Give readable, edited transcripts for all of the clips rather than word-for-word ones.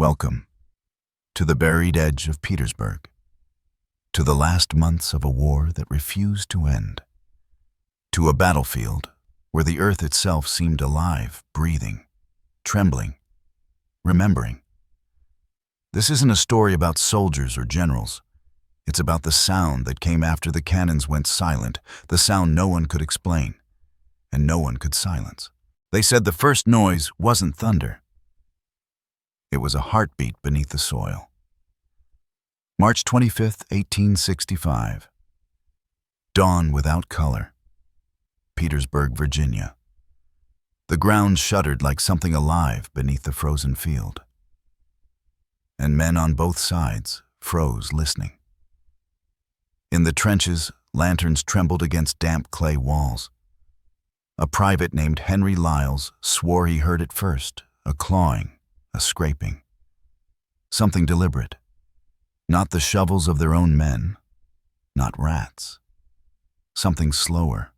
Welcome to the buried edge of Petersburg, to the last months of a war that refused to end, to a battlefield where the earth itself seemed alive, breathing, trembling, remembering. This isn't a story about soldiers or generals. It's about the sound that came after the cannons went silent, the sound no one could explain, and no one could silence. They said the first noise wasn't thunder. It was a heartbeat beneath the soil. March 25th, 1865. Dawn without color. Petersburg, Virginia. The ground shuddered like something alive beneath the frozen field. And men on both sides froze listening. In the trenches, lanterns trembled against damp clay walls. A private named Henry Lyles swore he heard it first, a clawing, a scraping. Something deliberate. Not the shovels of their own men, not rats. Something slower.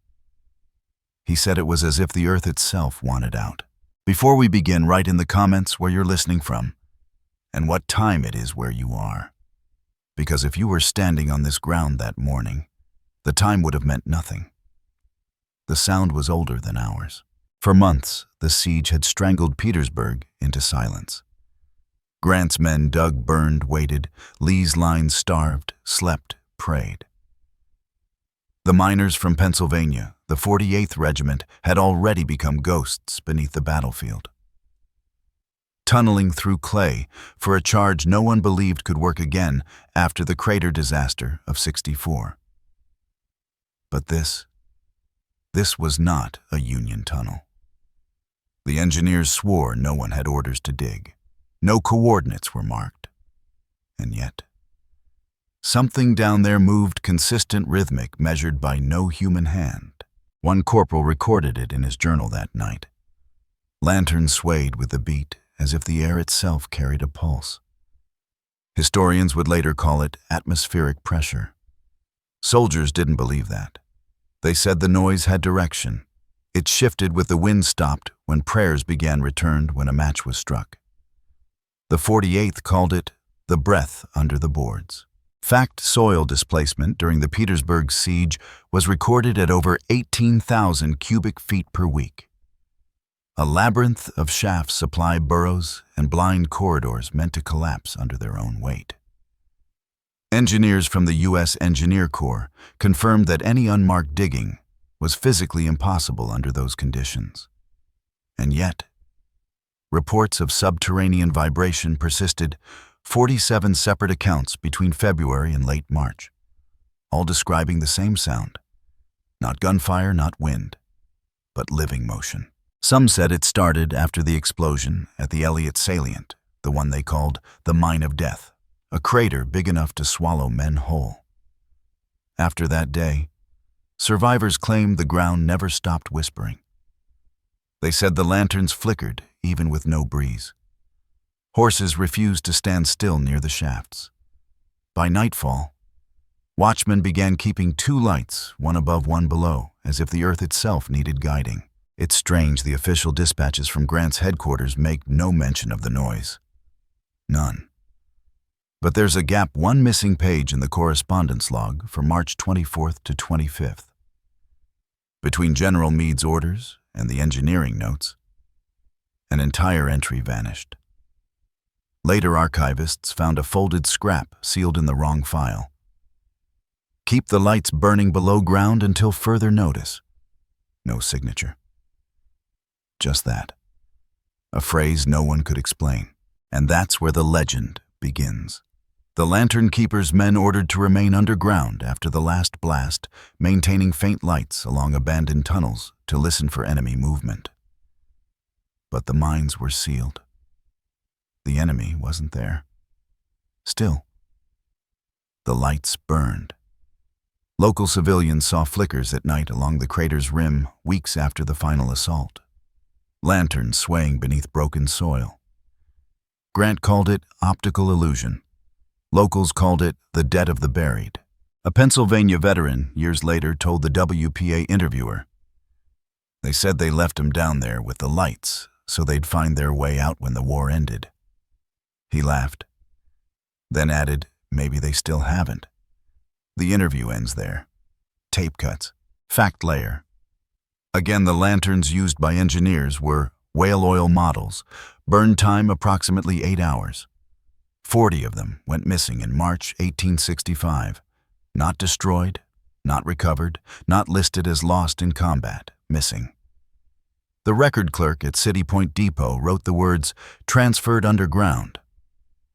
He said it was as if the earth itself wanted out. Before we begin, write in the comments where you're listening from and what time it is where you are. Because if you were standing on this ground that morning, the time would have meant nothing. The sound was older than ours. For months, the siege had strangled Petersburg into silence. Grant's men dug, burned, waited. Lee's lines starved, slept, prayed. The miners from Pennsylvania, the 48th Regiment, had already become ghosts beneath the battlefield. Tunneling through clay for a charge no one believed could work again after the crater disaster of '64. But this was not a Union tunnel. The engineers swore no one had orders to dig. No coordinates were marked. And yet, something down there moved consistent, rhythmic, measured by no human hand. One corporal recorded it in his journal that night. Lanterns swayed with the beat, as if the air itself carried a pulse. Historians would later call it atmospheric pressure. Soldiers didn't believe that. They said the noise had direction. It shifted with the wind stopped when prayers began, returned when a match was struck. The 48th called it the breath under the boards. Fact soil displacement during the Petersburg siege was recorded at over 18,000 cubic feet per week. A labyrinth of shafts supply burrows and blind corridors meant to collapse under their own weight. Engineers from the U.S. Engineer Corps confirmed that any unmarked digging was physically impossible under those conditions. And yet, reports of subterranean vibration persisted, 47 separate accounts between February and late March, all describing the same sound. Not gunfire, not wind, but living motion. Some said it started after the explosion at the Elliott Salient, the one they called the Mine of Death, a crater big enough to swallow men whole. After that day, survivors claimed the ground never stopped whispering. They said the lanterns flickered even with no breeze. Horses refused to stand still near the shafts. By nightfall, watchmen began keeping two lights, one above, one below, as if the earth itself needed guiding. It's strange the official dispatches from Grant's headquarters make no mention of the noise. None. But there's a gap, one missing page in the correspondence log for March 24th to 25th. Between General Meade's orders and the engineering notes, an entire entry vanished. Later archivists found a folded scrap sealed in the wrong file. Keep the lights burning below ground until further notice. No signature. Just that. A phrase no one could explain. And that's where the legend begins. The lantern keeper's men ordered to remain underground after the last blast, maintaining faint lights along abandoned tunnels to listen for enemy movement. But the mines were sealed. The enemy wasn't there. Still, the lights burned. Local civilians saw flickers at night along the crater's rim weeks after the final assault. Lanterns swaying beneath broken soil. Grant called it optical illusion. Locals called it the dead of the buried. A Pennsylvania veteran, years later, told the WPA interviewer, "They said they left him down there with the lights so they'd find their way out when the war ended." He laughed, then added, maybe they still haven't. The interview ends there. Tape cuts. Fact layer. Again, the lanterns used by engineers were whale oil models, burn time approximately 8 hours. 40 of them went missing in March 1865. Not destroyed, not recovered, not listed as lost in combat, missing. The record clerk at City Point Depot wrote the words, transferred underground.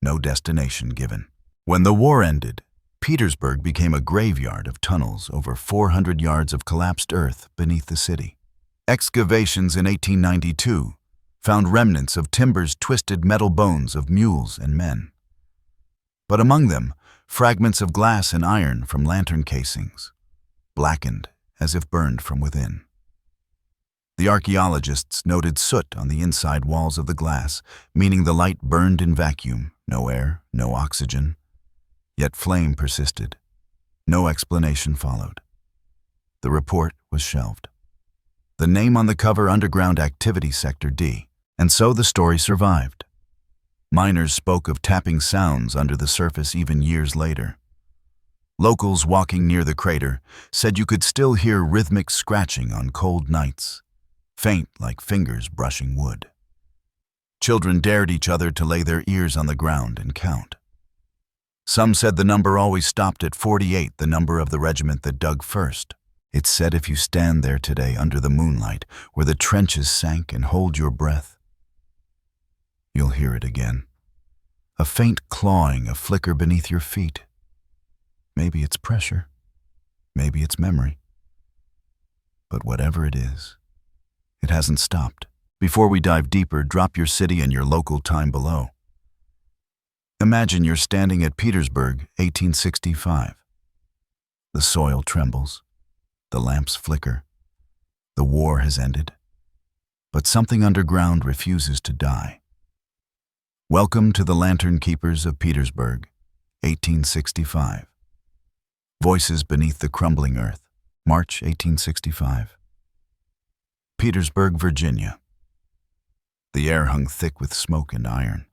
No destination given. When the war ended, Petersburg became a graveyard of tunnels over 400 yards of collapsed earth beneath the city. Excavations in 1892 found remnants of timber's twisted metal bones of mules and men. But among them, fragments of glass and iron from lantern casings, blackened as if burned from within. The archaeologists noted soot on the inside walls of the glass, meaning the light burned in vacuum, no air, no oxygen. Yet flame persisted. No explanation followed. The report was shelved. The name on the cover, Underground Activity Sector D, and so the story survived. Miners spoke of tapping sounds under the surface even years later. Locals walking near the crater said you could still hear rhythmic scratching on cold nights, faint like fingers brushing wood. Children dared each other to lay their ears on the ground and count. Some said the number always stopped at 48, the number of the regiment that dug first. It said if you stand there today under the moonlight, where the trenches sank, and hold your breath, you'll hear it again. A faint clawing, a flicker beneath your feet. Maybe it's pressure. Maybe it's memory. But whatever it is, it hasn't stopped. Before we dive deeper, drop your city and your local time below. Imagine you're standing at Petersburg, 1865. The soil trembles. The lamps flicker. The war has ended. But something underground refuses to die. Welcome to the Lantern Keepers of Petersburg, 1865. Voices beneath the crumbling earth, March 1865. Petersburg, Virginia. The air hung thick with smoke and iron,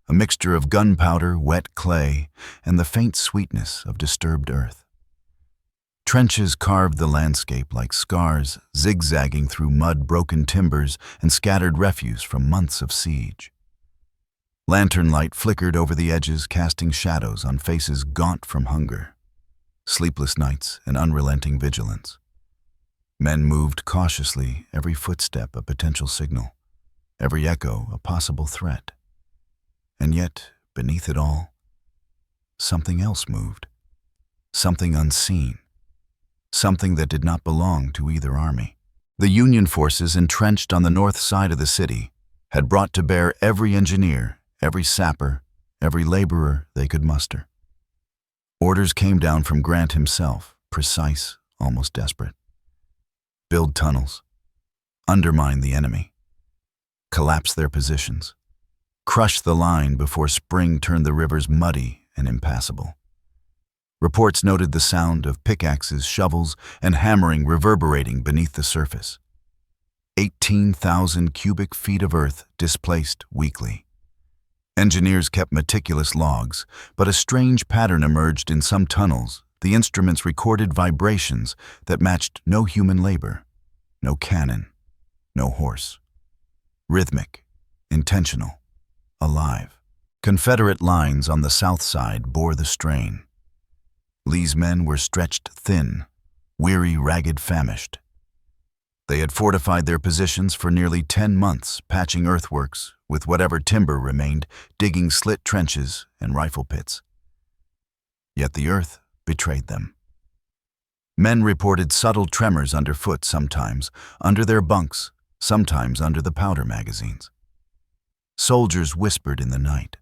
a mixture of gunpowder, wet clay, and the faint sweetness of disturbed earth. Trenches carved the landscape like scars, zigzagging through mud, broken timbers, and scattered refuse from months of siege. Lantern light flickered over the edges, casting shadows on faces gaunt from hunger, sleepless nights, and unrelenting vigilance. Men moved cautiously, every footstep a potential signal, every echo a possible threat. And yet, beneath it all, something else moved, something unseen, something that did not belong to either army. The Union forces entrenched on the north side of the city had brought to bear every engineer, every sapper, every laborer they could muster. Orders came down from Grant himself, precise, almost desperate. Build tunnels, undermine the enemy, collapse their positions, crush the line before spring turned the rivers muddy and impassable. Reports noted the sound of pickaxes, shovels, and hammering reverberating beneath the surface. 18,000 cubic feet of earth displaced weekly. Engineers kept meticulous logs, but a strange pattern emerged in some tunnels. The instruments recorded vibrations that matched no human labor, no cannon, no horse. Rhythmic, intentional, alive. Confederate lines on the south side bore the strain. Lee's men were stretched thin, weary, ragged, famished. They had fortified their positions for nearly 10 months, patching earthworks with whatever timber remained, digging slit trenches and rifle pits. Yet the earth betrayed them. Men reported subtle tremors underfoot sometimes, under their bunks, sometimes under the powder magazines. Soldiers whispered in the night,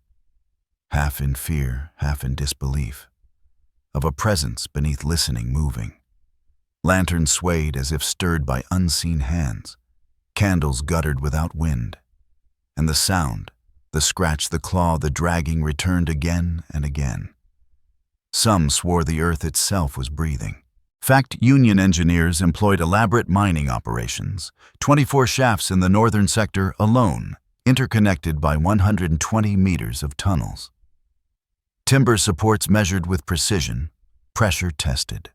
half in fear, half in disbelief, of a presence beneath listening moving. Lanterns swayed as if stirred by unseen hands. Candles guttered without wind. And the sound, the scratch, the claw, the dragging returned again and again. Some swore the earth itself was breathing. Fact, Union engineers employed elaborate mining operations, 24 shafts in the northern sector alone, interconnected by 120 meters of tunnels. Timber supports measured with precision, pressure tested.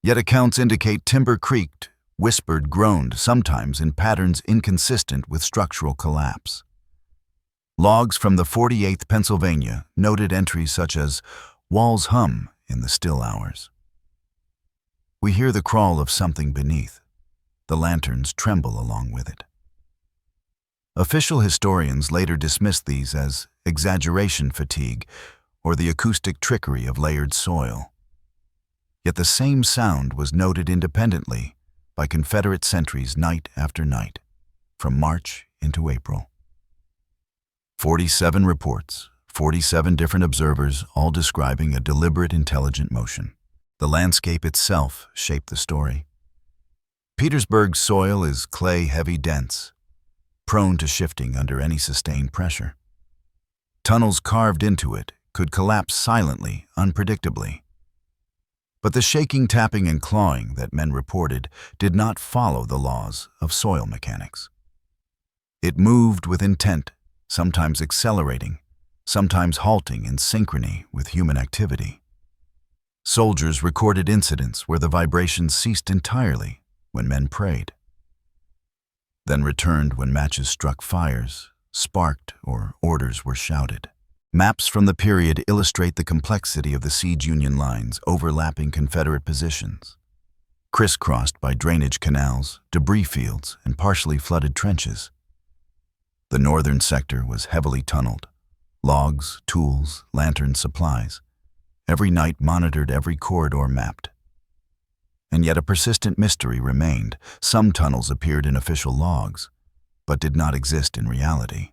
Yet accounts indicate timber creaked, whispered, groaned, sometimes in patterns inconsistent with structural collapse. Logs from the 48th Pennsylvania noted entries such as, "Walls hum in the still hours." We hear the crawl of something beneath. The lanterns tremble along with it. Official historians later dismissed these as exaggeration fatigue or the acoustic trickery of layered soil. Yet the same sound was noted independently by Confederate sentries night after night, from March into April. 47 reports, 47 different observers, all describing a deliberate, intelligent motion. The landscape itself shaped the story. Petersburg's soil is clay-heavy, dense, prone to shifting under any sustained pressure. Tunnels carved into it could collapse silently, unpredictably. But the shaking, tapping, and clawing that men reported did not follow the laws of soil mechanics. It moved with intent, sometimes accelerating, sometimes halting in synchrony with human activity. Soldiers recorded incidents where the vibrations ceased entirely when men prayed, then returned when matches struck fires, sparked, or orders were shouted. Maps from the period illustrate the complexity of the siege Union lines overlapping Confederate positions, crisscrossed by drainage canals, debris fields, and partially flooded trenches. The northern sector was heavily tunneled. Logs, tools, lanterns, supplies. Every night monitored, every corridor mapped. And yet a persistent mystery remained. Some tunnels appeared in official logs, but did not exist in reality.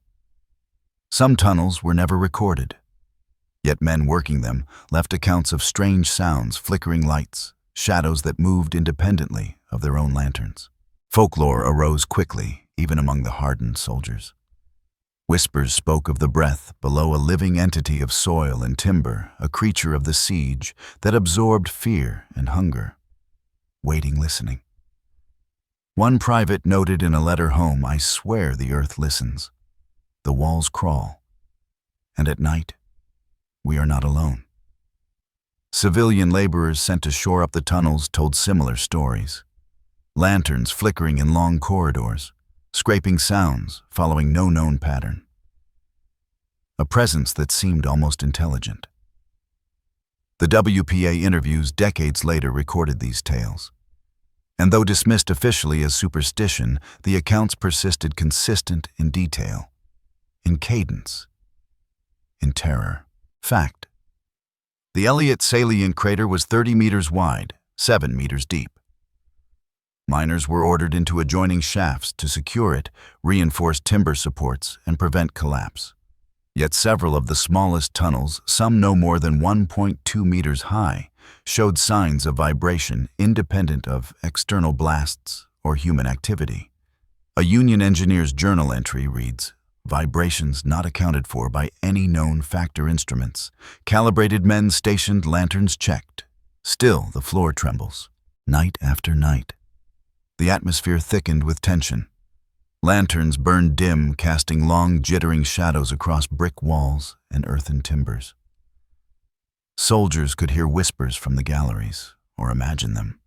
Some tunnels were never recorded, yet men working them left accounts of strange sounds, flickering lights, shadows that moved independently of their own lanterns. Folklore arose quickly, even among the hardened soldiers. Whispers spoke of the breath below, a living entity of soil and timber, a creature of the siege that absorbed fear and hunger, waiting, listening. One private noted in a letter home, "I swear the earth listens. The walls crawl, and at night, we are not alone." Civilian laborers sent to shore up the tunnels told similar stories. Lanterns flickering in long corridors, scraping sounds following no known pattern. A presence that seemed almost intelligent. The WPA interviews decades later recorded these tales. And though dismissed officially as superstition, the accounts persisted, consistent in detail, in cadence, in terror. Fact: the Elliott salient crater was 30 meters wide, 7 meters deep. Miners were ordered into adjoining shafts to secure it, reinforce timber supports, and prevent collapse. Yet several of the smallest tunnels, some no more than 1.2 meters high, showed signs of vibration independent of external blasts or human activity. A Union engineer's journal entry reads, "Vibrations not accounted for by any known factor instruments. Calibrated men stationed, lanterns checked. Still the floor trembles." Night after night. The atmosphere thickened with tension. Lanterns burned dim, casting long, jittering shadows across brick walls and earthen timbers. Soldiers could hear whispers from the galleries, or imagine them.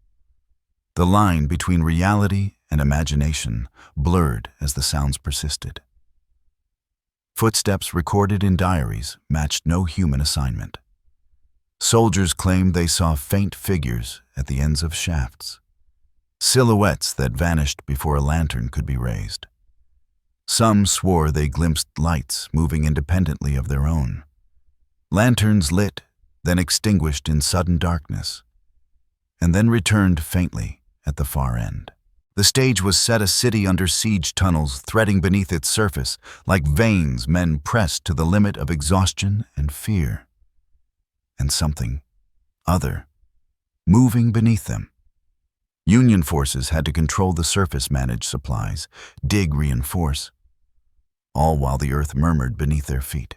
The line between reality and imagination blurred as the sounds persisted. Footsteps recorded in diaries matched no human assignment. Soldiers claimed they saw faint figures at the ends of shafts, silhouettes that vanished before a lantern could be raised. Some swore they glimpsed lights moving independently of their own. Lanterns lit, then extinguished in sudden darkness, and then returned faintly at the far end. The stage was set, a city under siege, tunnels threading beneath its surface. Like veins, men pressed to the limit of exhaustion and fear. And something other, moving beneath them. Union forces had to control the surface, manage supplies, dig, reinforce, all while the earth murmured beneath their feet.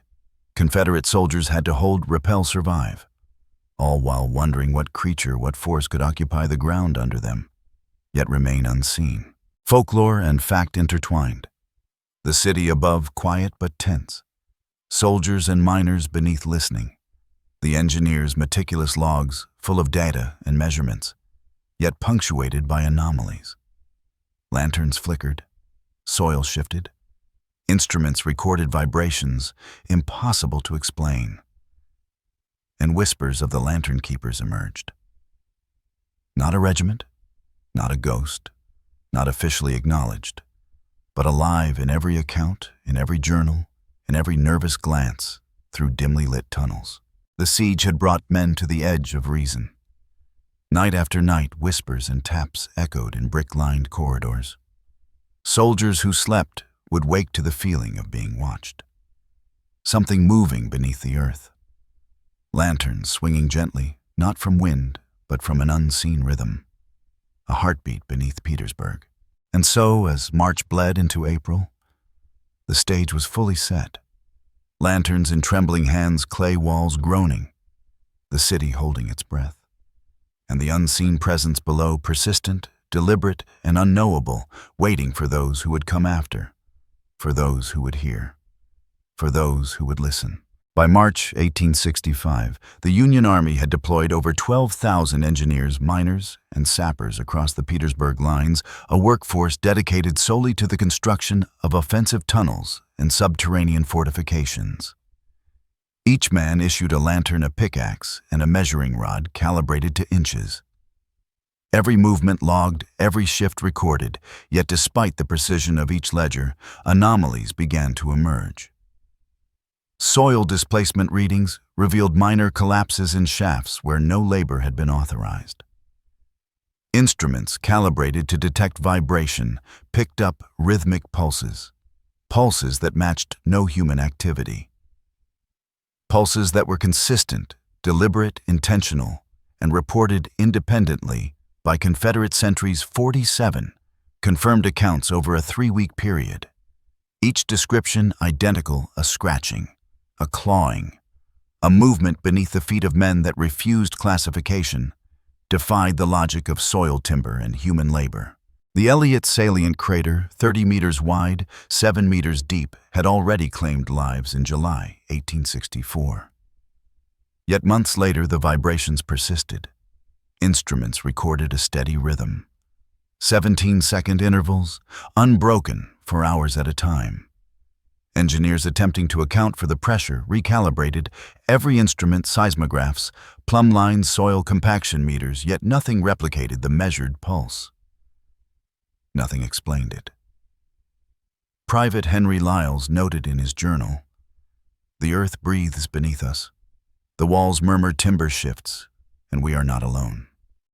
Confederate soldiers had to hold, repel, survive, all while wondering what creature, what force could occupy the ground under them, yet remain unseen. Folklore and fact intertwined. The city above quiet but tense. Soldiers and miners beneath listening. The engineers' meticulous logs full of data and measurements, yet punctuated by anomalies. Lanterns flickered, soil shifted, instruments recorded vibrations impossible to explain, and whispers of the lantern keepers emerged. Not a regiment, not a ghost, not officially acknowledged, but alive in every account, in every journal, in every nervous glance through dimly lit tunnels. The siege had brought men to the edge of reason. Night after night, whispers and taps echoed in brick-lined corridors. Soldiers who slept would wake to the feeling of being watched. Something moving beneath the earth. Lanterns swinging gently, not from wind, but from an unseen rhythm. A heartbeat beneath Petersburg. And so, as March bled into April, the stage was fully set. Lanterns in trembling hands, clay walls groaning, the city holding its breath. And the unseen presence below, persistent, deliberate, and unknowable, waiting for those who would come after, for those who would hear, for those who would listen. By March 1865, the Union Army had deployed over 12,000 engineers, miners, and sappers across the Petersburg lines, a workforce dedicated solely to the construction of offensive tunnels and subterranean fortifications. Each man issued a lantern, a pickaxe, and a measuring rod calibrated to inches. Every movement logged, every shift recorded, yet despite the precision of each ledger, anomalies began to emerge. Soil displacement readings revealed minor collapses in shafts where no labor had been authorized. Instruments calibrated to detect vibration picked up rhythmic pulses, pulses that matched no human activity. Pulses that were consistent, deliberate, intentional, and reported independently by Confederate sentries 47, confirmed accounts over a 3-week period. Each description identical: a scratching, a clawing, a movement beneath the feet of men that refused classification, defied the logic of soil timber and human labor. The Elliott salient crater, 30 meters wide, 7 meters deep, had already claimed lives in July 1864. Yet months later, the vibrations persisted. Instruments recorded a steady rhythm. 17-second intervals, unbroken for hours at a time. Engineers attempting to account for the pressure recalibrated every instrument, seismographs, plumb lines, soil compaction meters, yet nothing replicated the measured pulse. Nothing explained it. Private Henry Lyles noted in his journal, "The earth breathes beneath us. The walls murmur timber shifts, and we are not alone."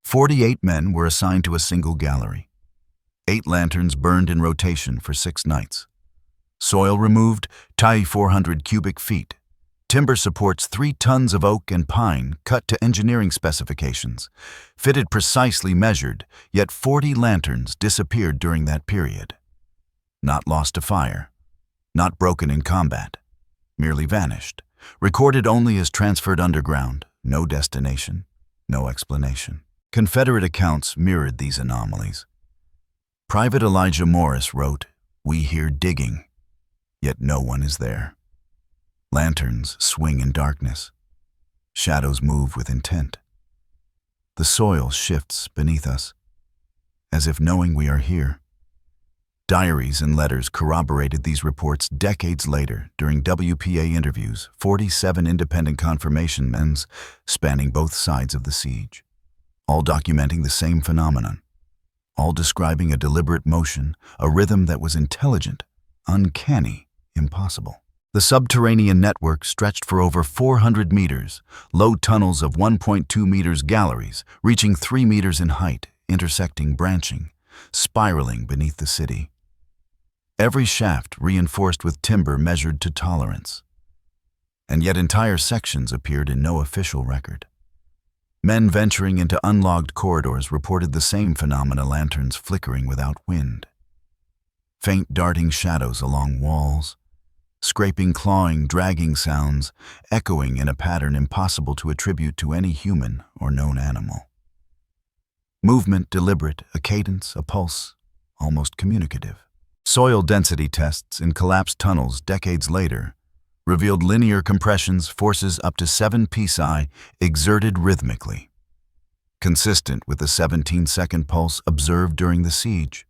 48 men were assigned to a single gallery. 8 lanterns burned in rotation for 6 nights. Soil removed, 400 cubic feet. Timber supports 3 tons of oak and pine cut to engineering specifications, fitted precisely measured, yet 40 lanterns disappeared during that period. Not lost to fire, not broken in combat, merely vanished, recorded only as transferred underground, no destination, no explanation. Confederate accounts mirrored these anomalies. Private Elijah Morris wrote, "We hear digging, yet no one is there. Lanterns swing in darkness. Shadows move with intent. The soil shifts beneath us, as if knowing we are here." Diaries and letters corroborated these reports decades later during WPA interviews, 47 independent confirmation men spanning both sides of the siege, all documenting the same phenomenon, all describing a deliberate motion, a rhythm that was intelligent, uncanny, impossible. The subterranean network stretched for over 400 meters, low tunnels of 1.2 meters, galleries reaching 3 meters in height, intersecting, branching, spiraling beneath the city. Every shaft reinforced with timber measured to tolerance. And yet entire sections appeared in no official record. Men venturing into unlogged corridors reported the same phenomena, lanterns flickering without wind. Faint darting shadows along walls, scraping, clawing, dragging sounds, echoing in a pattern impossible to attribute to any human or known animal. Movement deliberate, a cadence, a pulse, almost communicative. Soil density tests in collapsed tunnels decades later revealed linear compressions, forces up to 7 psi exerted rhythmically, consistent with the 17-second pulse observed during the siege.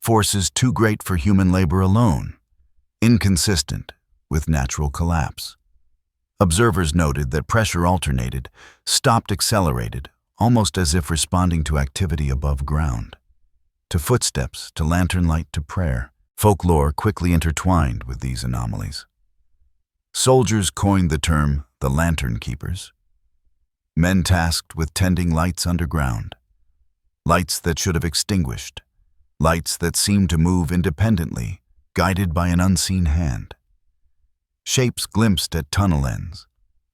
Forces too great for human labor alone, inconsistent with natural collapse. Observers noted that pressure alternated, stopped, accelerated, almost as if responding to activity above ground. To footsteps, to lantern light, to prayer. Folklore quickly intertwined with these anomalies. Soldiers coined the term the lantern keepers. Men tasked with tending lights underground. Lights that should have extinguished. Lights that seemed to move independently, guided by an unseen hand. Shapes glimpsed at tunnel ends.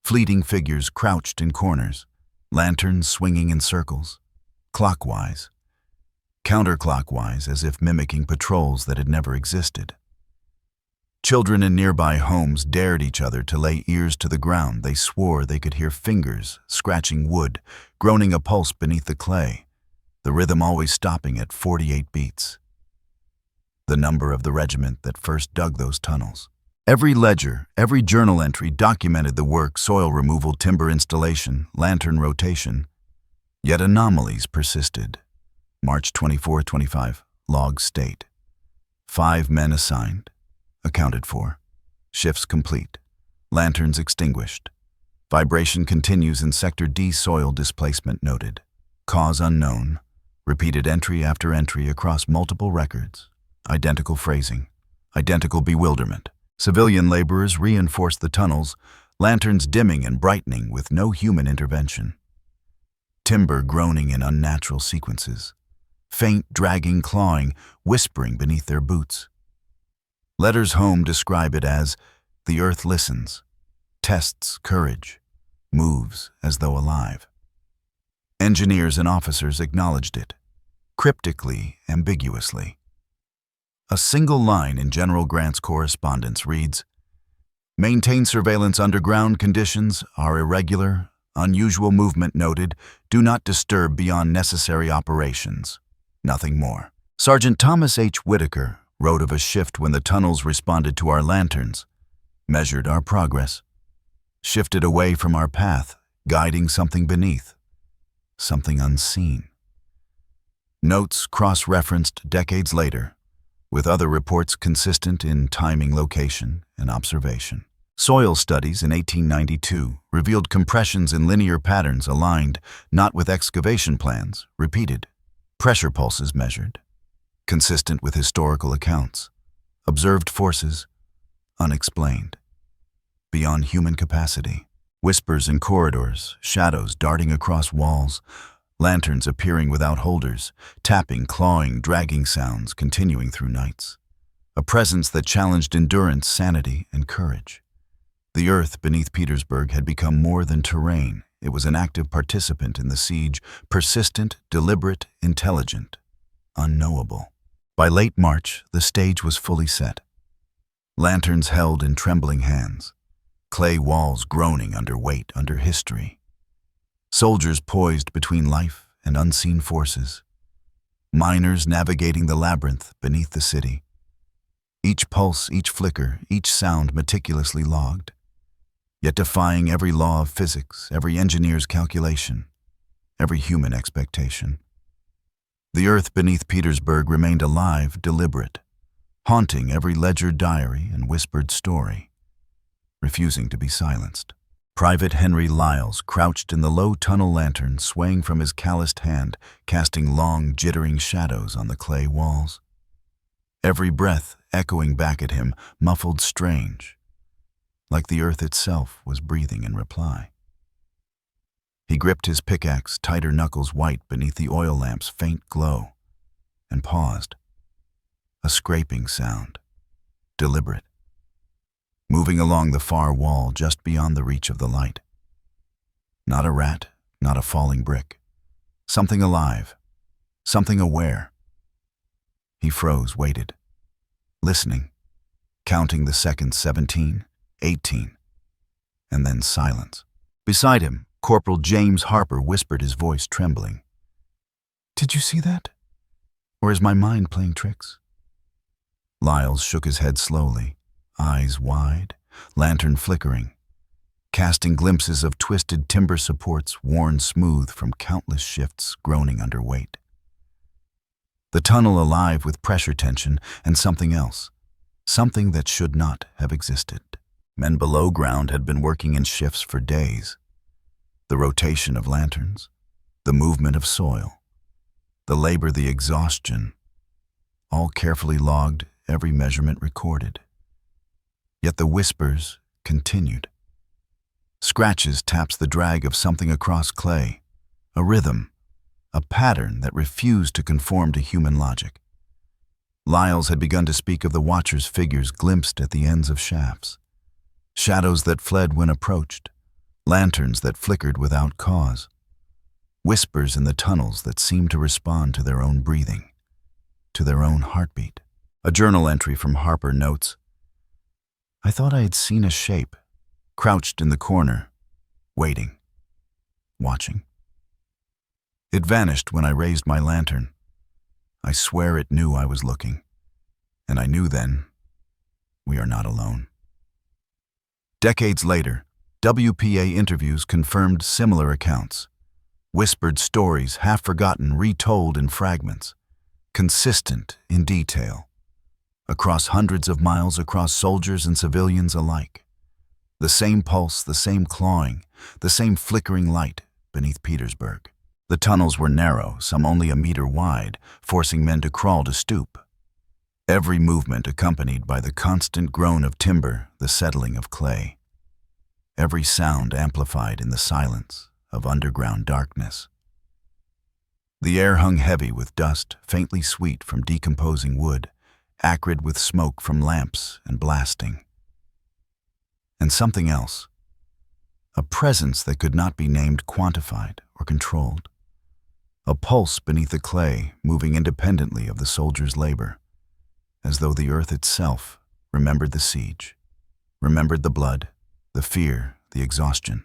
Fleeting figures crouched in corners. Lanterns swinging in circles. Clockwise. Counterclockwise, as if mimicking patrols that had never existed. Children in nearby homes dared each other to lay ears to the ground. They swore they could hear fingers scratching wood, groaning a pulse beneath the clay, the rhythm always stopping at 48 beats. The number of the regiment that first dug those tunnels. Every ledger, every journal entry documented the work: soil removal, timber installation, lantern rotation. Yet anomalies persisted. March 24, 25, log state. 5 men assigned, accounted for. Shifts complete. Lanterns extinguished. Vibration continues in Sector D. Soil displacement noted. Cause unknown. Repeated entry after entry across multiple records. Identical phrasing. Identical bewilderment. Civilian laborers reinforced the tunnels, lanterns dimming and brightening with no human intervention. Timber groaning in unnatural sequences. Faint, dragging, clawing, whispering beneath their boots. Letters home describe it as, the earth listens, tests courage, moves as though alive. Engineers and officers acknowledged it, cryptically, ambiguously. A single line in General Grant's correspondence reads, "Maintain surveillance underground. Conditions are irregular. Unusual movement noted. Do not disturb beyond necessary operations." Nothing more. Sergeant Thomas H. Whitaker wrote of a shift when the tunnels responded to our lanterns, measured our progress, shifted away from our path, guiding something beneath, something unseen. Notes cross-referenced decades later, with other reports consistent in timing, location, and observation. Soil studies in 1892 revealed compressions in linear patterns aligned not with excavation plans, repeated. Pressure pulses measured, consistent with historical accounts. Observed forces, unexplained. Beyond human capacity. Whispers in corridors, shadows darting across walls, lanterns appearing without holders, tapping, clawing, dragging sounds continuing through nights. A presence that challenged endurance, sanity, and courage. The earth beneath Petersburg had become more than terrain. It was an active participant in the siege, persistent, deliberate, intelligent, unknowable. By late March, the stage was fully set. Lanterns held in trembling hands, clay walls groaning under weight, under history. Soldiers poised between life and unseen forces. Miners navigating the labyrinth beneath the city. Each pulse, each flicker, each sound meticulously logged, yet defying every law of physics, every engineer's calculation, every human expectation. The earth beneath Petersburg remained alive, deliberate, haunting every ledger, diary, and whispered story, refusing to be silenced. Private Henry Lyles crouched in the low tunnel lantern, swaying from his calloused hand, casting long, jittering shadows on the clay walls. Every breath echoing back at him, muffled, strange, like the earth itself was breathing in reply. He gripped his pickaxe, tighter knuckles white beneath the oil lamp's faint glow, and paused. A scraping sound, deliberate, moving along the far wall just beyond the reach of the light. Not a rat, not a falling brick. Something alive, something aware. He froze, waited, listening, counting the seconds, 17, 18, and then silence. Beside him, Corporal James Harper whispered, his voice trembling. "Did you see that? Or is my mind playing tricks?" Lyles shook his head slowly, eyes wide, lantern flickering, casting glimpses of twisted timber supports worn smooth from countless shifts groaning under weight. The tunnel alive with pressure tension and something else, something that should not have existed. Men below ground had been working in shifts for days. The rotation of lanterns, the movement of soil, the labor, the exhaustion, all carefully logged, every measurement recorded. Yet the whispers continued. Scratches taps the drag of something across clay, a rhythm, a pattern that refused to conform to human logic. Lyles had begun to speak of the watchers' figures glimpsed at the ends of shafts, shadows that fled when approached, lanterns that flickered without cause, whispers in the tunnels that seemed to respond to their own breathing, to their own heartbeat. A journal entry from Harper notes, "I thought I had seen a shape, crouched in the corner, waiting, watching. It vanished when I raised my lantern. I swear it knew I was looking, and I knew then, we are not alone." Decades later, WPA interviews confirmed similar accounts, whispered stories half forgotten retold in fragments, consistent in detail, across hundreds of miles, across soldiers and civilians alike. The same pulse, the same clawing, the same flickering light beneath Petersburg. The tunnels were narrow, some only a meter wide, forcing men to crawl to stoop. Every movement accompanied by the constant groan of timber, the settling of clay. Every sound amplified in the silence of underground darkness. The air hung heavy with dust, faintly sweet from decomposing wood, acrid with smoke from lamps and blasting. And something else, a presence that could not be named, quantified, or controlled. A pulse beneath the clay, moving independently of the soldiers' labor, as though the earth itself remembered the siege, remembered the blood, the fear, the exhaustion,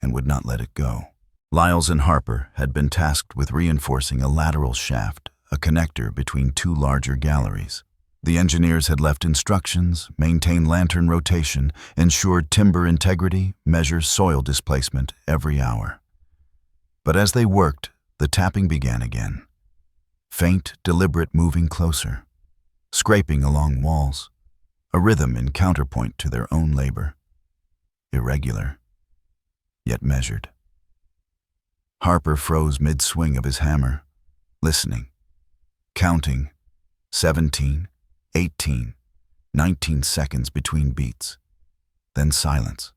and would not let it go. Lyles and Harper had been tasked with reinforcing a lateral shaft, a connector between two larger galleries. The engineers had left instructions, maintain lantern rotation, ensure timber integrity, measure soil displacement every hour. But as they worked, the tapping began again. Faint, deliberate moving closer, scraping along walls, a rhythm in counterpoint to their own labor. Irregular, yet measured. Harper froze mid-swing of his hammer, listening, counting, 17, 18, 19 seconds between beats, then silence,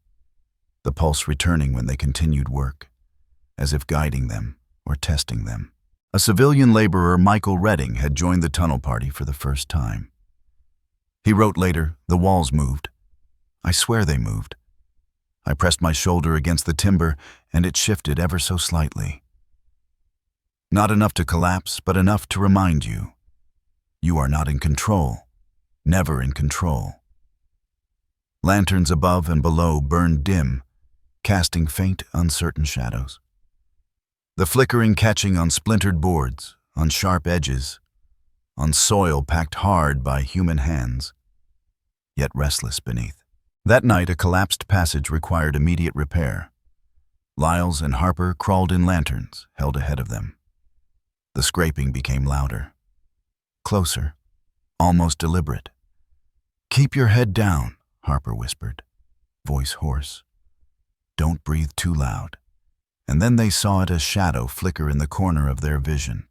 the pulse returning when they continued work, as if guiding them or testing them. A civilian laborer, Michael Redding, had joined the tunnel party for the first time. He wrote later, "The walls moved. I swear they moved. I pressed my shoulder against the timber, and it shifted ever so slightly. Not enough to collapse, but enough to remind you. You are not in control, never in control." Lanterns above and below burned dim, casting faint, uncertain shadows. The flickering catching on splintered boards, on sharp edges, on soil packed hard by human hands, yet restless beneath. That night, a collapsed passage required immediate repair. Lyles and Harper crawled in lanterns, held ahead of them. The scraping became louder, closer, almost deliberate. "Keep your head down," Harper whispered, voice hoarse. "Don't breathe too loud." And then they saw it, a shadow flicker in the corner of their vision,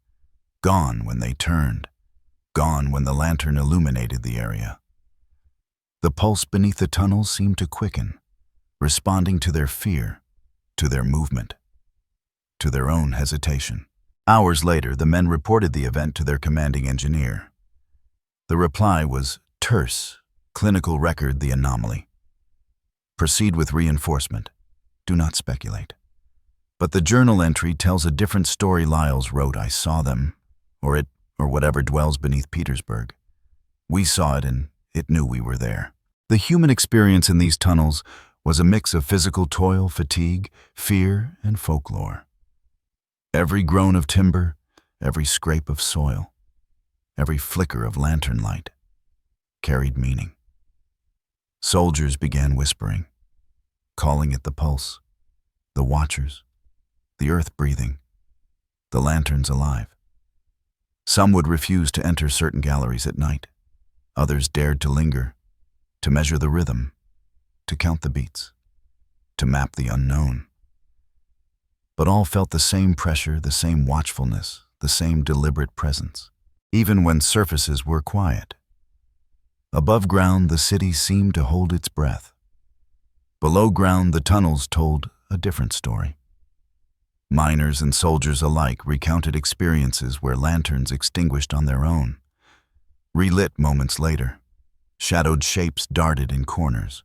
gone when they turned, gone when the lantern illuminated the area. The pulse beneath the tunnel seemed to quicken, responding to their fear, to their movement, to their own hesitation. Hours later, the men reported the event to their commanding engineer. The reply was terse, clinical record the anomaly. Proceed with reinforcement. Do not speculate. But the journal entry tells a different story. Lyles wrote, "I saw them, or whatever dwells beneath Petersburg. We saw it, and it knew we were there." The human experience in these tunnels was a mix of physical toil, fatigue, fear, and folklore. Every groan of timber, every scrape of soil, every flicker of lantern light, carried meaning. Soldiers began whispering, calling it the pulse, the watchers, the earth breathing, the lanterns alive. Some would refuse to enter certain galleries at night. Others dared to linger, to measure the rhythm, to count the beats, to map the unknown. But all felt the same pressure, the same watchfulness, the same deliberate presence, even when surfaces were quiet. Above ground, the city seemed to hold its breath. Below ground, the tunnels told a different story. Miners and soldiers alike recounted experiences where lanterns extinguished on their own. Relit moments later, shadowed shapes darted in corners.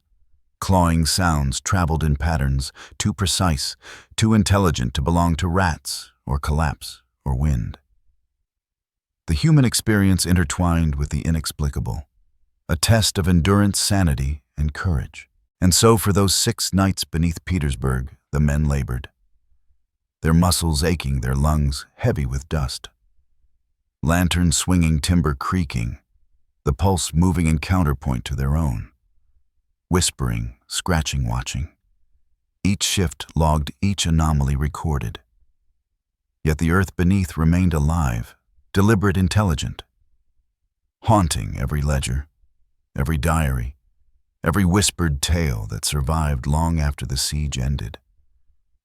Clawing sounds traveled in patterns too precise, too intelligent to belong to rats or collapse or wind. The human experience intertwined with the inexplicable, a test of endurance, sanity, and courage. And so for those 6 nights beneath Petersburg, the men labored, their muscles aching, their lungs heavy with dust. Lanterns swinging, timber creaking, the pulse moving in counterpoint to their own. Whispering, scratching, watching. Each shift logged, each anomaly recorded. Yet the earth beneath remained alive, deliberate, intelligent, haunting every ledger, every diary, every whispered tale that survived long after the siege ended.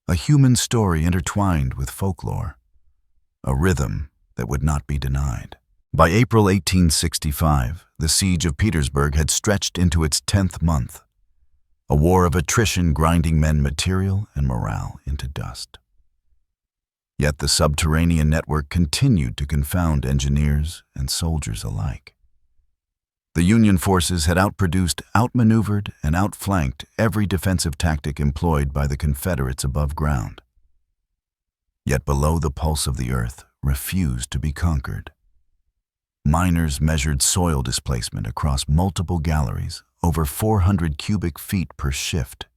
A human story intertwined with folklore, a rhythm that would not be denied. By April 1865, the siege of Petersburg had stretched into its 10th month, a war of attrition grinding men, material, and morale into dust. Yet the subterranean network continued to confound engineers and soldiers alike. The Union forces had outproduced, outmaneuvered, and outflanked every defensive tactic employed by the Confederates above ground. Yet below, the pulse of the earth refused to be conquered. Miners measured soil displacement across multiple galleries, over 400 cubic feet per shift.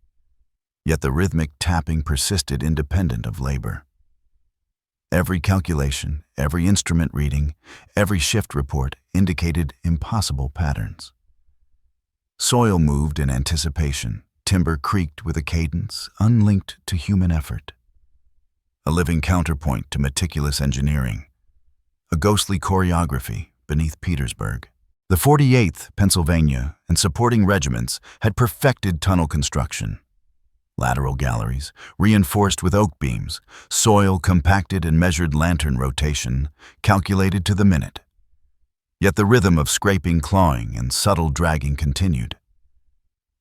Yet the rhythmic tapping persisted independent of labor. Every calculation, every instrument reading, every shift report indicated impossible patterns. Soil moved in anticipation, timber creaked with a cadence unlinked to human effort. A living counterpoint to meticulous engineering, a ghostly choreography beneath Petersburg. The 48th Pennsylvania and supporting regiments had perfected tunnel construction. Lateral galleries, reinforced with oak beams, soil compacted and measured, lantern rotation, calculated to the minute. Yet the rhythm of scraping, clawing, and subtle dragging continued.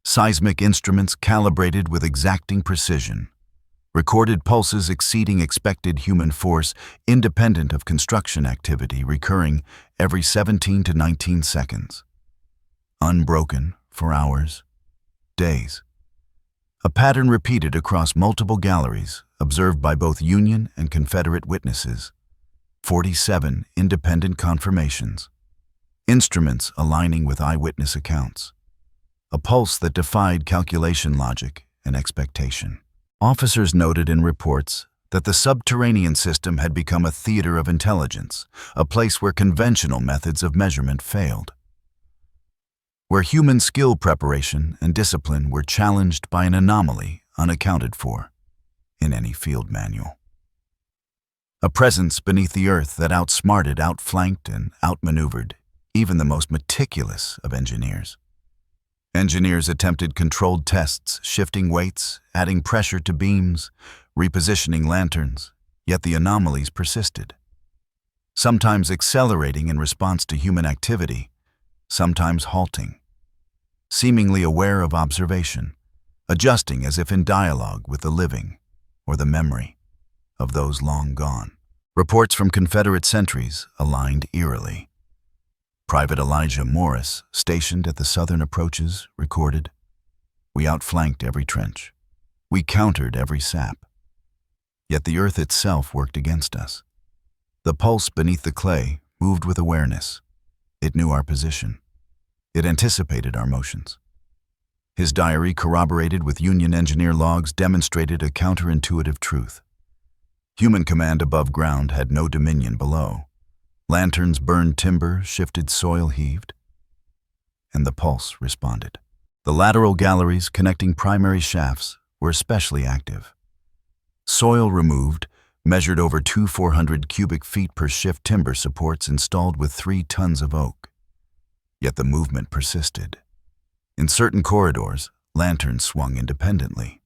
Seismic instruments calibrated with exacting precision, recorded pulses exceeding expected human force, independent of construction activity, recurring every 17 to 19 seconds. Unbroken for hours, days. A pattern repeated across multiple galleries, observed by both Union and Confederate witnesses. 47 independent confirmations. Instruments aligning with eyewitness accounts. A pulse that defied calculation, logic, and expectation. Officers noted in reports that the subterranean system had become a theater of intelligence, a place where conventional methods of measurement failed, where human skill, preparation, and discipline were challenged by an anomaly unaccounted for in any field manual. A presence beneath the earth that outsmarted, outflanked, and outmaneuvered even the most meticulous of engineers. Engineers attempted controlled tests, shifting weights, adding pressure to beams, repositioning lanterns, yet the anomalies persisted. Sometimes accelerating in response to human activity, sometimes halting. Seemingly aware of observation, adjusting as if in dialogue with the living or the memory of those long gone. Reports from Confederate sentries aligned eerily. Private Elijah Morris, stationed at the southern approaches, recorded, "We outflanked every trench. We countered every sap. Yet the earth itself worked against us. The pulse beneath the clay moved with awareness. It knew our position. It anticipated our motions." His diary, corroborated with Union engineer logs, demonstrated a counterintuitive truth. Human command above ground had no dominion below. Lanterns burned timber, shifted soil heaved, and the pulse responded. The lateral galleries connecting primary shafts were especially active. Soil removed, measured over 400 cubic feet per shift timber supports installed with 3 tons of oak. Yet the movement persisted. In certain corridors, lanterns swung independently.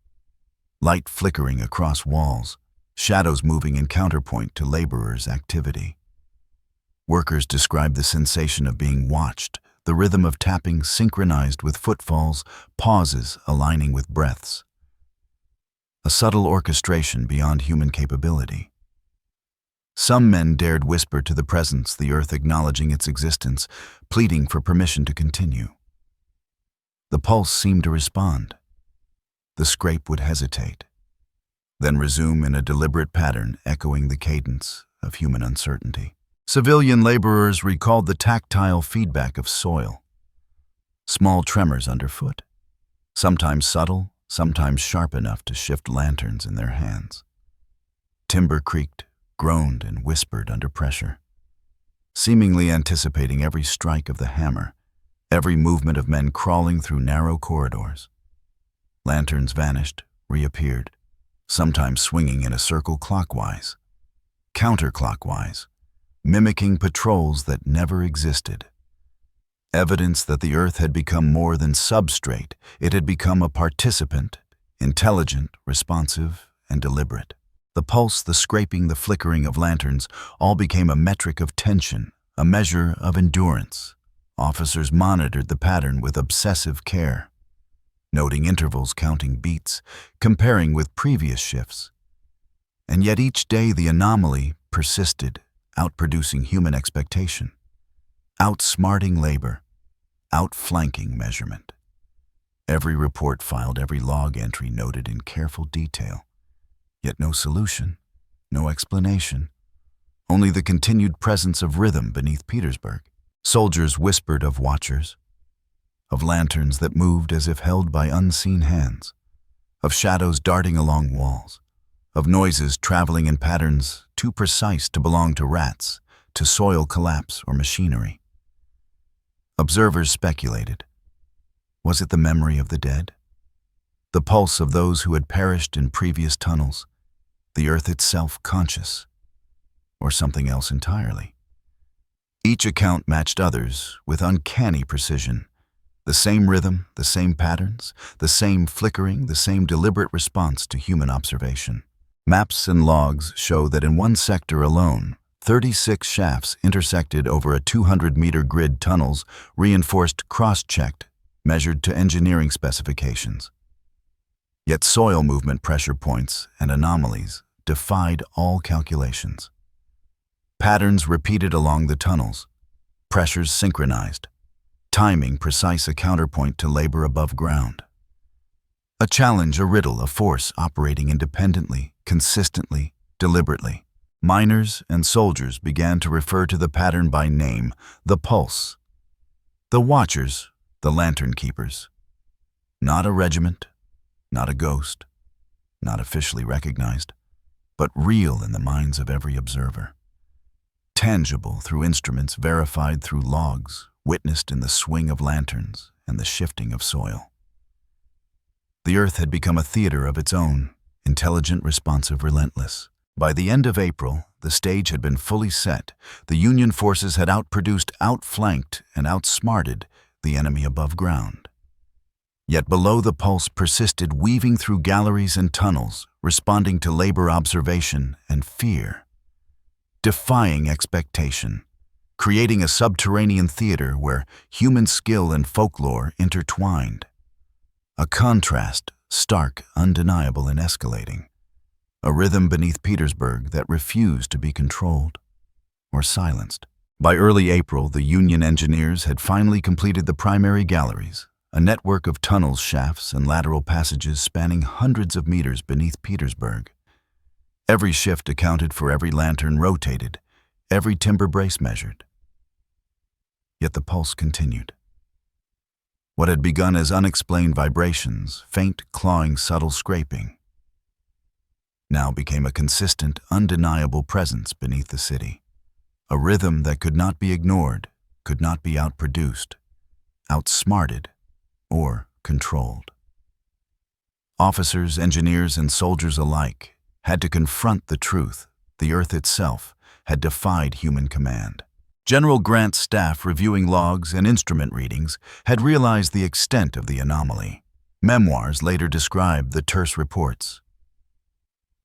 Light flickering across walls, shadows moving in counterpoint to laborers' activity. Workers described the sensation of being watched, the rhythm of tapping synchronized with footfalls, pauses aligning with breaths. A subtle orchestration beyond human capability. Some men dared whisper to the presence, the earth acknowledging its existence, pleading for permission to continue. The pulse seemed to respond. The scrape would hesitate, then resume in a deliberate pattern echoing the cadence of human uncertainty. Civilian laborers recalled the tactile feedback of soil. Small tremors underfoot, sometimes subtle, sometimes sharp enough to shift lanterns in their hands. Timber creaked, groaned, and whispered under pressure, seemingly anticipating every strike of the hammer, every movement of men crawling through narrow corridors. Lanterns vanished, reappeared, sometimes swinging in a circle clockwise, counterclockwise, mimicking patrols that never existed. Evidence that the earth had become more than substrate, it had become a participant, intelligent, responsive, and deliberate. The pulse, the scraping, the flickering of lanterns all became a metric of tension, a measure of endurance. Officers monitored the pattern with obsessive care, noting intervals, counting beats, comparing with previous shifts. And yet each day the anomaly persisted, outproducing human expectation, outsmarting labor, outflanking measurement. Every report filed, every log entry noted in careful detail. Yet no solution, no explanation, only the continued presence of rhythm beneath Petersburg. Soldiers whispered of watchers, of lanterns that moved as if held by unseen hands, of shadows darting along walls, of noises traveling in patterns too precise to belong to rats, to soil collapse or machinery. Observers speculated. Was it the memory of the dead? The pulse of those who had perished in previous tunnels? The earth itself conscious? Or something else entirely? Each account matched others with uncanny precision. The same rhythm, the same patterns, the same flickering, the same deliberate response to human observation. Maps and logs show that in one sector alone, 36 shafts intersected over a 200-meter grid tunnels, reinforced, cross-checked, measured to engineering specifications. Yet soil movement pressure points and anomalies defied all calculations. Patterns repeated along the tunnels, pressures synchronized, timing precise, a counterpoint to labor above ground. A challenge, a riddle, a force operating independently, consistently, deliberately. Miners and soldiers began to refer to the pattern by name, the pulse. The watchers, the lantern keepers. Not a regiment, not a ghost, not officially recognized, but real in the minds of every observer. Tangible through instruments, verified through logs, witnessed in the swing of lanterns and the shifting of soil. The earth had become a theater of its own, intelligent, responsive, relentless. By the end of April, the stage had been fully set. The Union forces had outproduced, outflanked, and outsmarted the enemy above ground. Yet below, the pulse persisted, weaving through galleries and tunnels, responding to labor observation and fear, defying expectation, creating a subterranean theater where human skill and folklore intertwined. A contrast, stark, undeniable, and escalating. A rhythm beneath Petersburg that refused to be controlled or silenced. By early April, the Union engineers had finally completed the primary galleries, a network of tunnels, shafts, and lateral passages spanning hundreds of meters beneath Petersburg. Every shift accounted for, every lantern rotated, every timber brace measured. Yet the pulse continued. What had begun as unexplained vibrations, faint, clawing, subtle scraping, now became a consistent, undeniable presence beneath the city. a rhythm that could not be ignored, could not be outproduced, outsmarted, or controlled. Officers, engineers, and soldiers alike had to confront the truth. The Earth itself had defied human command. General Grant's staff, reviewing logs and instrument readings, had realized the extent of the anomaly. Memoirs later described the terse reports.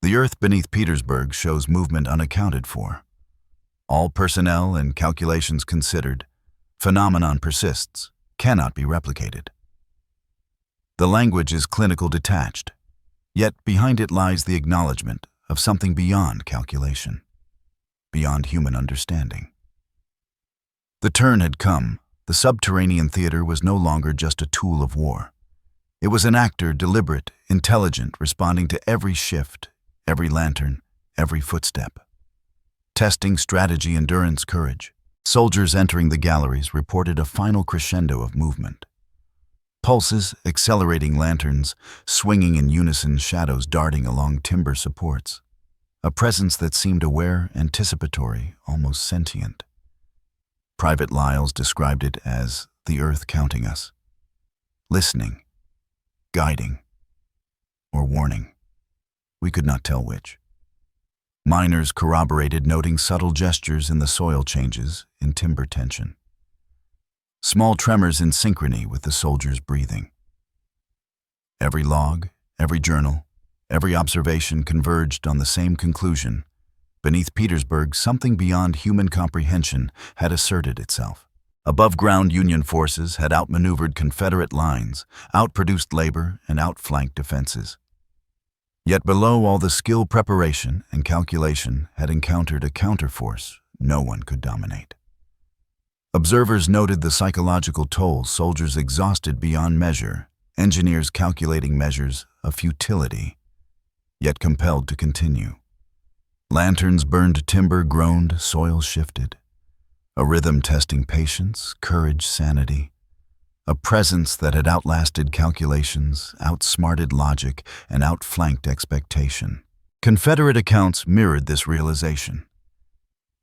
The Earth beneath Petersburg shows movement unaccounted for. All personnel and calculations considered, phenomenon persists, cannot be replicated. The language is clinical detached, yet behind it lies the acknowledgement of something beyond calculation, beyond human understanding. The turn had come. The subterranean theater was no longer just a tool of war. It was an actor, deliberate, intelligent, responding to every shift, every lantern, every footstep. Testing strategy, endurance, courage. Soldiers entering the galleries reported a final crescendo of movement. Pulses, accelerating lanterns, swinging in unison, shadows darting along timber supports. A presence that seemed aware, anticipatory, almost sentient. Private Lyles described it as the Earth counting us, listening, guiding, or warning. We could not tell which. Miners corroborated, noting subtle gestures in the soil changes, in timber tension. Small tremors in synchrony with the soldiers' breathing. Every log, every journal, every observation converged on the same conclusion. Beneath Petersburg, something beyond human comprehension had asserted itself. Above-ground Union forces had outmaneuvered Confederate lines, outproduced labor, and outflanked defenses. Yet below all the skill, preparation, and calculation had encountered a counterforce no one could dominate. Observers noted the psychological toll, soldiers exhausted beyond measure, engineers calculating measures of futility, yet compelled to continue. Lanterns burned, timber groaned, soil shifted. A rhythm testing patience, courage, sanity. A presence that had outlasted calculations, outsmarted logic, and outflanked expectation. Confederate accounts mirrored this realization.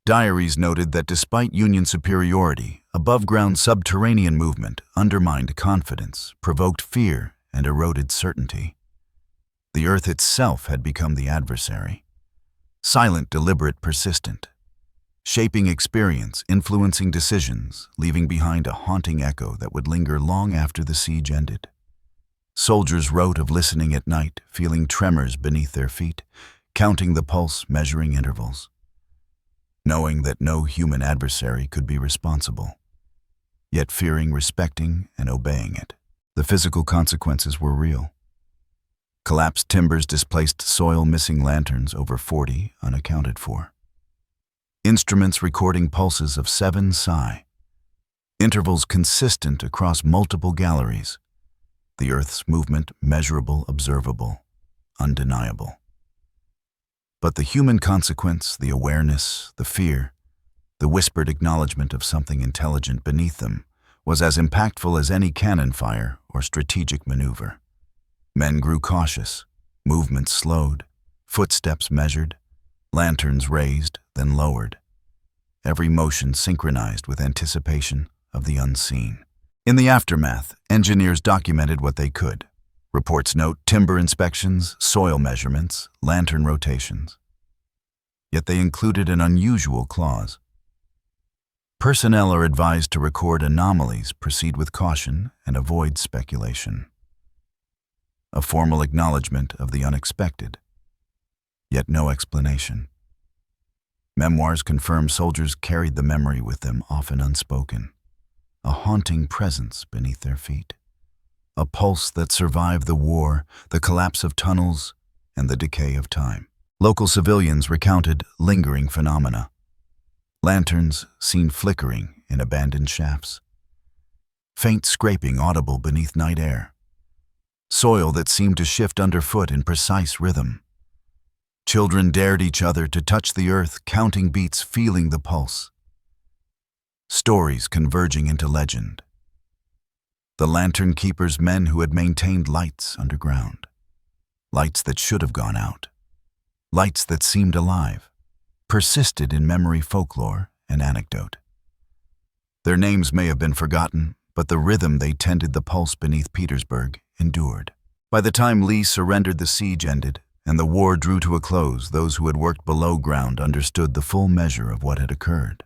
Diaries noted that despite Union superiority, above-ground subterranean movement undermined confidence, provoked fear, and eroded certainty. The Earth itself had become the adversary. Silent, deliberate, persistent. Shaping experience, influencing decisions, leaving behind a haunting echo that would linger long after the siege ended. Soldiers wrote of listening at night, feeling tremors beneath their feet, counting the pulse, measuring intervals. Knowing that no human adversary could be responsible, yet fearing, respecting, and obeying it. The physical consequences were real. Collapsed timbers, displaced soil, missing lanterns, over 40 unaccounted for. Instruments recording pulses of 7 psi. Intervals consistent across multiple galleries. The Earth's movement measurable, observable, undeniable. But the human consequence, the awareness, the fear, the whispered acknowledgement of something intelligent beneath them, was as impactful as any cannon fire or strategic maneuver. Men grew cautious, movements slowed, footsteps measured, lanterns raised, then lowered. Every motion synchronized with anticipation of the unseen. In the aftermath, engineers documented what they could. Reports note timber inspections, soil measurements, lantern rotations. Yet they included an unusual clause. Personnel are advised to record anomalies, proceed with caution, and avoid speculation. A formal acknowledgement of the unexpected, yet no explanation. Memoirs confirm soldiers carried the memory with them, often unspoken. A haunting presence beneath their feet. A pulse that survived the war, the collapse of tunnels, and the decay of time. Local civilians recounted lingering phenomena. Lanterns seen flickering in abandoned shafts. Faint scraping audible beneath night air. Soil that seemed to shift underfoot in precise rhythm. Children dared each other to touch the earth, counting beats, feeling the pulse. Stories converging into legend. The lantern keepers, men who had maintained lights underground. Lights that should have gone out. Lights that seemed alive, persisted in memory, folklore, and anecdote. Their names may have been forgotten, but the rhythm they tended the pulse beneath Petersburg endured. By the time Lee surrendered, the siege ended, and the war drew to a close. Those who had worked below ground understood the full measure of what had occurred.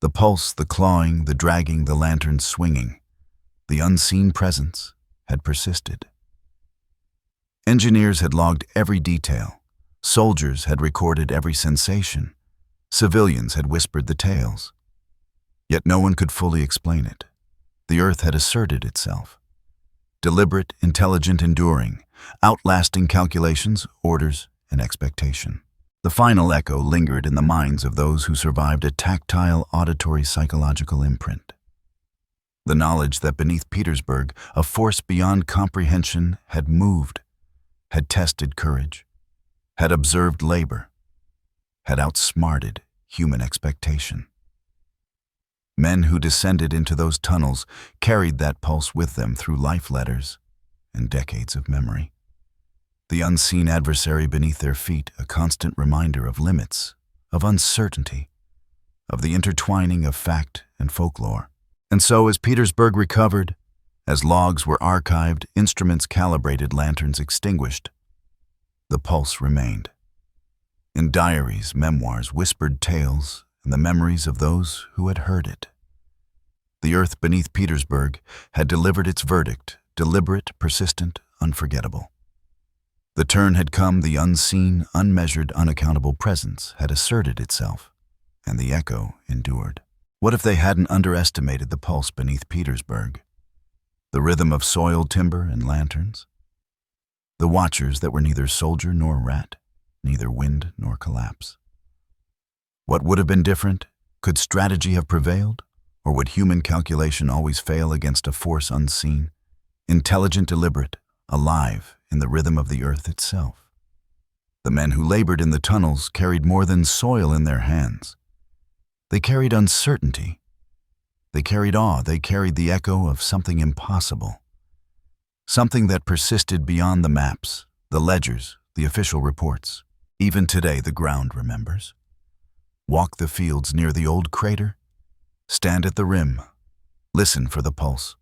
The pulse, the clawing, the dragging, the lanterns swinging, the unseen presence had persisted. Engineers had logged every detail. Soldiers had recorded every sensation. Civilians had whispered the tales. Yet no one could fully explain it. The earth had asserted itself. Deliberate, intelligent, enduring, outlasting calculations, orders, and expectation. The final echo lingered in the minds of those who survived a tactile, auditory, psychological imprint. The knowledge that beneath Petersburg, a force beyond comprehension had moved, had tested courage, had observed labor, had outsmarted human expectation. Men who descended into those tunnels carried that pulse with them through life letters and decades of memory. The unseen adversary beneath their feet, a constant reminder of limits, of uncertainty, of the intertwining of fact and folklore. And so, as Petersburg recovered, as logs were archived, instruments calibrated, lanterns extinguished, the pulse remained. In diaries, memoirs, whispered tales, and the memories of those who had heard it. The earth beneath Petersburg had delivered its verdict, deliberate, persistent, unforgettable. The turn had come, the unseen, unmeasured, unaccountable presence had asserted itself, and the echo endured. What if they hadn't underestimated the pulse beneath Petersburg? The rhythm of soiled timber and lanterns? The watchers that were neither soldier nor rat, neither wind nor collapse. What would have been different? Could strategy have prevailed? Or would human calculation always fail against a force unseen, intelligent, deliberate, alive in the rhythm of the earth itself? The men who labored in the tunnels carried more than soil in their hands. They carried uncertainty. They carried awe. They carried the echo of something impossible. Something that persisted beyond the maps, the ledgers, the official reports. Even today, the ground remembers. Walk the fields near the old crater. Stand at the rim. Listen for the pulse.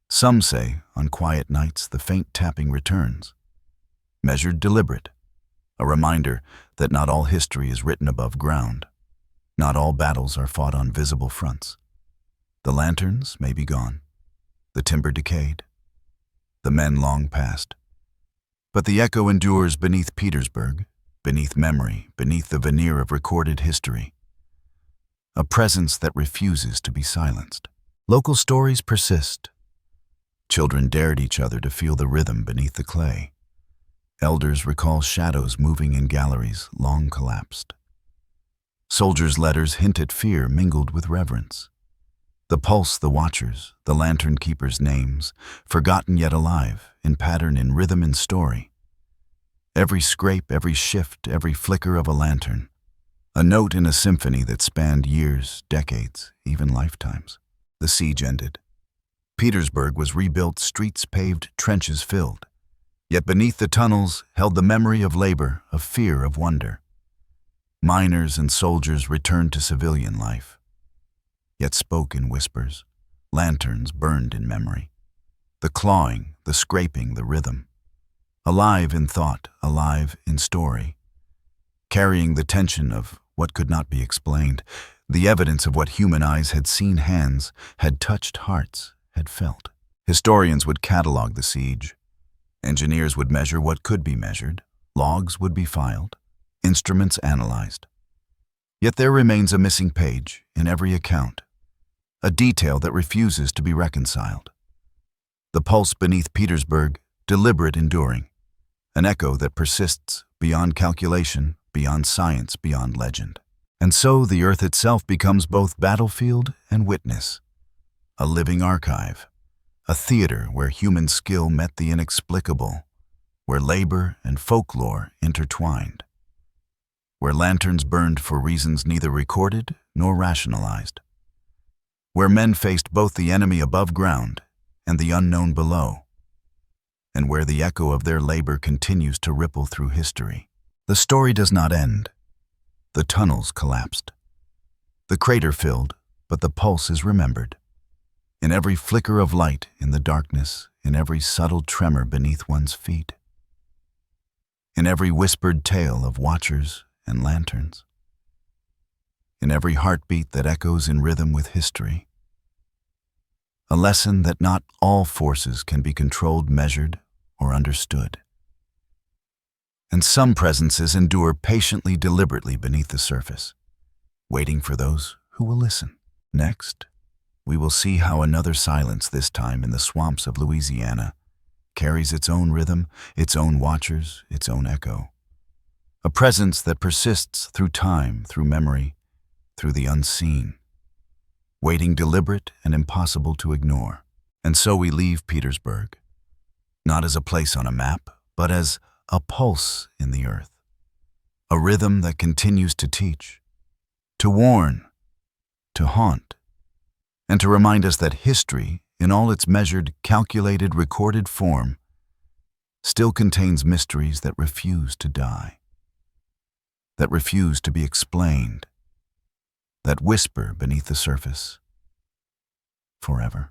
Some say, on quiet nights, the faint tapping returns. Measured, deliberate. A reminder that not all history is written above ground. Not all battles are fought on visible fronts. The lanterns may be gone. The timber decayed. The men long past. But the echo endures beneath Petersburg, beneath memory, beneath the veneer of recorded history. A presence that refuses to be silenced. Local stories persist. Children dared each other to feel the rhythm beneath the clay. Elders recall shadows moving in galleries long collapsed. Soldiers' letters hint at fear mingled with reverence. The pulse, the watchers, the lantern keepers' names, forgotten yet alive, in pattern, in rhythm, in story. Every scrape, every shift, every flicker of a lantern. A note in a symphony that spanned years, decades, even lifetimes. The siege ended. Petersburg was rebuilt, streets paved, trenches filled. Yet beneath the tunnels held the memory of labor, of fear, of wonder. Miners and soldiers returned to civilian life, yet spoke in whispers. Lanterns burned in memory. The clawing, the scraping, the rhythm. Alive in thought, alive in story. Carrying the tension of what could not be explained, the evidence of what human eyes had seen, hands had touched, hearts had felt. Historians would catalog the siege. Engineers would measure what could be measured. Logs would be filed. Instruments analyzed. Yet there remains a missing page in every account, a detail that refuses to be reconciled. The pulse beneath Petersburg, deliberate, enduring, an echo that persists beyond calculation, beyond science, beyond legend. And so the earth itself becomes both battlefield and witness, a living archive, a theater where human skill met the inexplicable, where labor and folklore intertwined, where lanterns burned for reasons neither recorded nor rationalized, where men faced both the enemy above ground and the unknown below, and where the echo of their labor continues to ripple through history. The story does not end. The tunnels collapsed. The crater filled, but the pulse is remembered. In every flicker of light in the darkness, in every subtle tremor beneath one's feet, in every whispered tale of watchers and lanterns, in every heartbeat that echoes in rhythm with history. A lesson that not all forces can be controlled, measured, or understood. And some presences endure patiently, deliberately beneath the surface, waiting for those who will listen. Next, we will see how another silence, this time in the swamps of Louisiana, carries its own rhythm, its own watchers, its own echo. A presence that persists through time, through memory, through the unseen, waiting, deliberate and impossible to ignore. And so we leave Petersburg, not as a place on a map, but as a pulse in the earth, a rhythm that continues to teach, to warn, to haunt, and to remind us that history, in all its measured, calculated, recorded form, still contains mysteries that refuse to die, that refuse to be explained, that whisper beneath the surface forever.